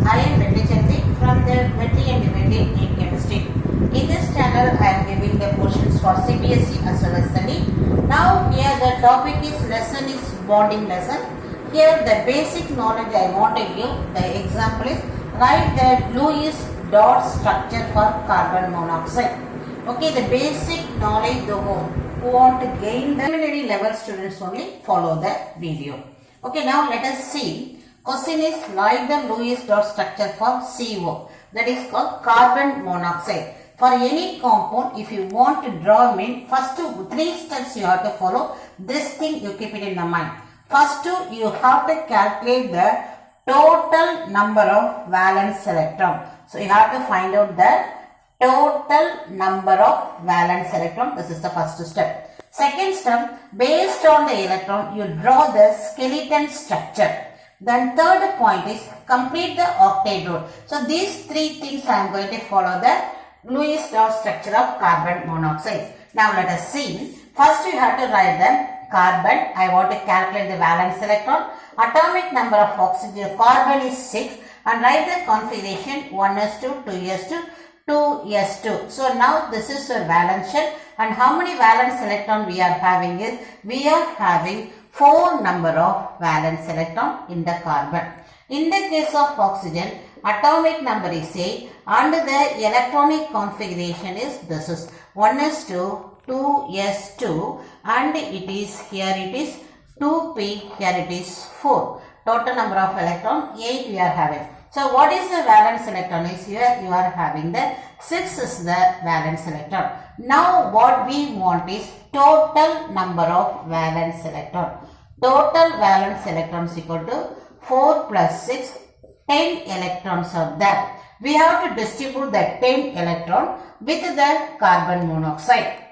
I am Vetri Chelvi from the Vetri and Vetri in Chemistry. In this channel, I am giving the questions for CBSE as well as study. Now, here the topic is lesson is bonding lesson. Here the basic knowledge I want to give. The example is write the Lewis dot structure for carbon monoxide. Okay, the basic knowledge who want to gain the preliminary level students only follow the video. Okay, now let us see. Question is write the Lewis dot structure for CO, that is called carbon monoxide. For any compound, if you want to draw mean, first three steps you have to follow. This thing you keep it in the mind. First you have to calculate the total number of valence electron. So you have to find out the total number of valence electron. This is the first step. Second step, based on the electron, you draw the skeleton structure. Then third point is complete the octet rule. So these three things I am going to follow the Lewis dot structure of carbon monoxide. Now let us see. First you have to write the carbon. I want to calculate the valence electron. Atomic number of oxygen carbon is 6 and write the configuration 1s2, 2s2, 2s2. So now this is a valence shell, and how many valence electron we are having is we are having 4 number of valence electron in the carbon. In the case of oxygen, atomic number is 8 and the electronic configuration is this is 1s2, 2s2 and it is here it is 2p, here it is 4. Total number of electron 8 we are having. So what is the valence electron is here you are having the 6 is the valence electron. Now what we want is total number of valence electron. Total valence electrons equal to 4 plus 6, 10 electrons are there. We have to distribute the 10 electron with the carbon monoxide.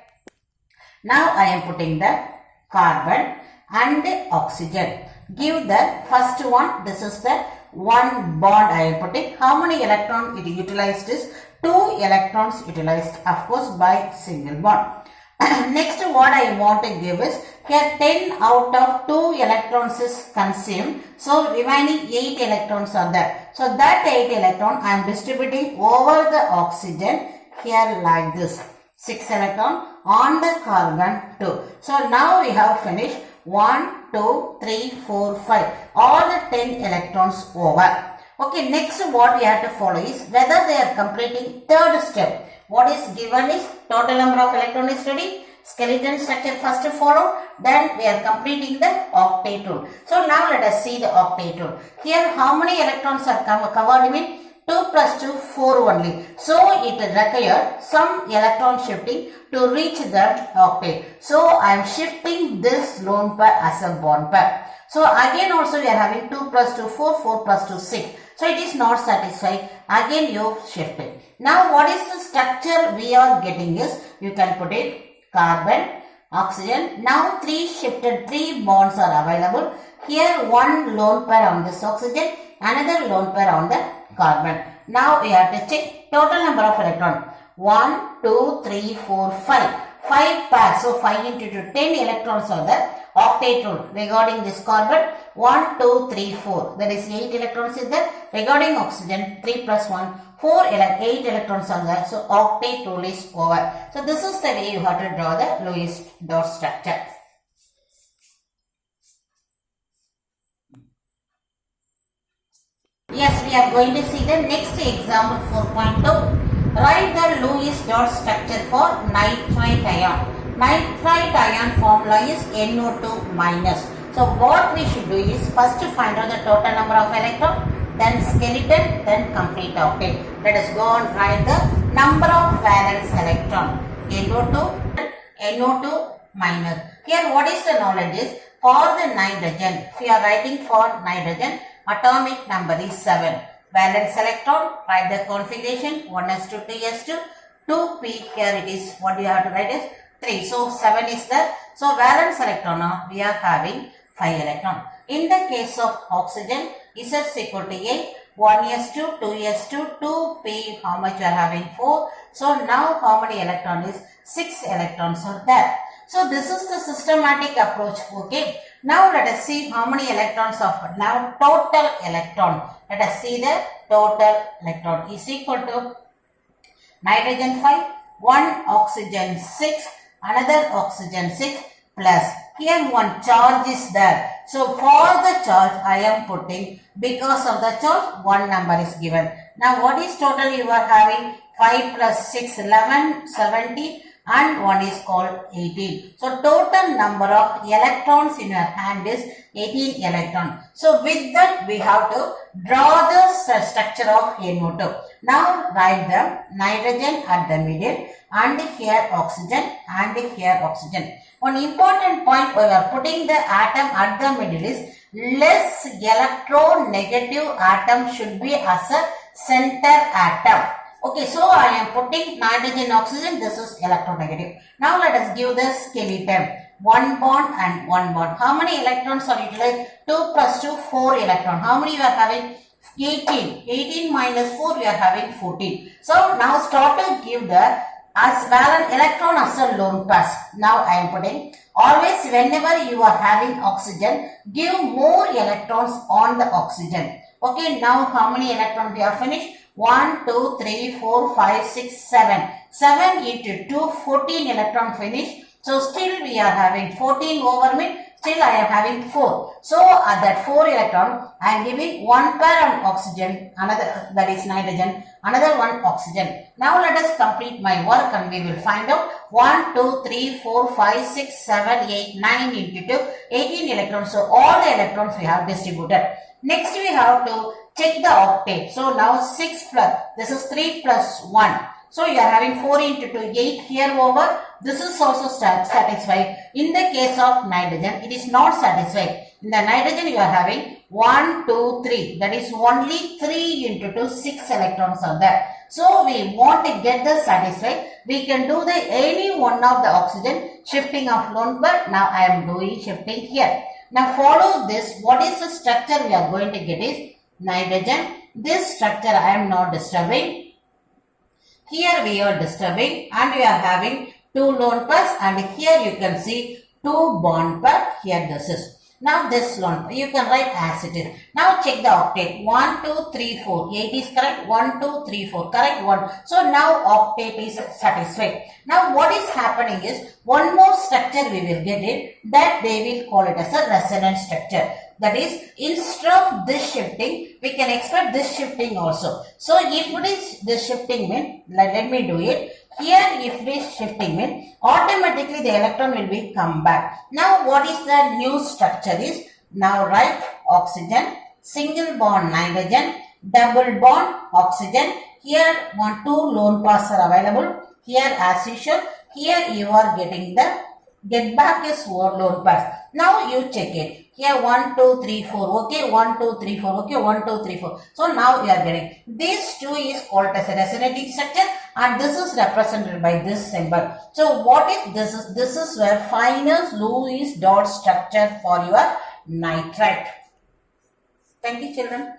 Now I am putting the carbon and the oxygen. Give the first one, this is the one bond I am putting. How many electrons it utilized is 2 electrons utilized, of course, by single bond. Next what I want to give is here 10 out of 2 electrons is consumed. So remaining 8 electrons are there. So that 8 electron I am distributing over the oxygen here like this. 6 electron on the carbon 2. So now we have finished 1, 2, 3, 4, 5. All the 10 electrons over. Okay, next what we have to follow is whether they are completing third step. What is given is total number of electron is ready. Skeleton structure first follow. Then we are completing the octet rule. So now let us see the octet rule. Here how many electrons are covered? I mean 2 plus 2, 4 only. So it requires some electron shifting to reach the octet. So I am shifting this lone pair as a bond pair. So again also we are having 2 plus 2, 4, 4 plus 2, 6. So it is not satisfied. Again you shift it. Now what is the structure we are getting is, you can put it carbon, oxygen. Now 3 bonds are available. Here one lone pair on this oxygen, another lone pair on the carbon. Now we have to check total number of electron. 1, 2, 3, 4, 5. 5 pairs. So 5 into 2, 10 electrons are there. Octet rule regarding this carbon 1, 2, 3, 4. That is 8 electrons is there. Regarding oxygen 3 plus 1, 8 electrons are there. So octet rule is over. So this is the way you have to draw the Lewis dot structure. Yes, we are going to see the next example 4.2. Write the Lewis dot structure for nitrite ion. Nitrite ion formula is NO2 minus. So what we should do is first to find out the total number of electron, then skeleton, then complete octet. Let us go and write the number of valence electron. NO2 minus. Here what is the knowledge is for the nitrogen. If you are writing for nitrogen, atomic number is 7. Valence electron, write the configuration 1s2, 2s2, 2p, here it is, what you have to write is 3. So 7 is there. So valence electron we are having 5 electron. In the case of oxygen, Z is equal to 8, 1s2, 2s2, 2p, how much you are having 4. So now how many electron is 6 electrons are there. So this is the systematic approach. Okay. Now let us see how many electrons of now total electron. Let us see the total electron is equal to nitrogen 5, 1 oxygen 6, another oxygen 6 plus here one charge is there. So for the charge I am putting, because of the charge one number is given. Now what is total you are having? 5 plus 6, 11, 17 and one is called 18. So total number of electrons in your hand is 18 electrons. So with that we have to draw the structure of NO2. Now write the nitrogen at the middle and here oxygen and here oxygen. One important point we are putting the atom at the middle is less electronegative atom should be as a center atom. Okay, so I am putting nitrogen, oxygen, this is electronegative. Now let us give the skeleton. 1 bond and 1 bond. How many electrons are utilized? 2 plus 2, 4 electrons. How many you are having? 18. 18 minus 4, we are having 14. So now start to give the as valence electron as a lone pass. Now I am putting, always whenever you are having oxygen, give more electrons on the oxygen. Okay, now how many electrons we are finished? 1, 2, 3, 4, 5, 6, 7. 7 into 2, 14 electron finished. So still we are having 14 over me. Still I am having 4. So at that 4 electron, I am giving 1 pair on oxygen, another that is nitrogen, another one oxygen. Now let us complete my work and we will find out 1, 2, 3, 4, 5, 6, 7, 8, 9 into 2, 18 electrons. So all the electrons we have distributed. Next we have to check the octet. So now 6 plus, this is 3 plus 1. So you are having 4 into 2, 8 here over. This is also satisfied. In the case of nitrogen, it is not satisfied. In the nitrogen, you are having 1, 2, 3. That is only 3 into 2, 6 electrons are there. So we want to get the satisfied. We can do the any one of the oxygen shifting of lone pair. Now I am doing shifting here. Now follow this. What is the structure we are going to get is nitrogen. This structure I am not disturbing. Here we are disturbing and we are having 2 lone pairs and here you can see 2 bond pair. Here this is. Now this lone pair you can write as it is. Now check the octet. 1, 2, 3, 4. 8 is correct. 1, 2, 3, 4. Correct 1. So now octet is satisfied. Now what is happening is one more structure we will get it, that they will call it as a resonance structure. That is, instead of this shifting, we can expect this shifting also. So if it is this shifting mean, let me do it. Here if it is shifting mean, automatically the electron will be come back. Now what is the new structure is? Now write oxygen, single bond nitrogen, double bond oxygen. Here 1, 2 lone pairs are available. Here as usual, here you are getting the get back is 4 lone pairs. Now you check it. Here 1, 2, 3, 4. Okay, 1, 2, 3, 4. Okay, 1, 2, 3, 4. So now we are getting this 2 is called as a resonating structure and this is represented by this symbol. So what is this? This is where finest Lewis dot structure for your nitrite. Thank you, children.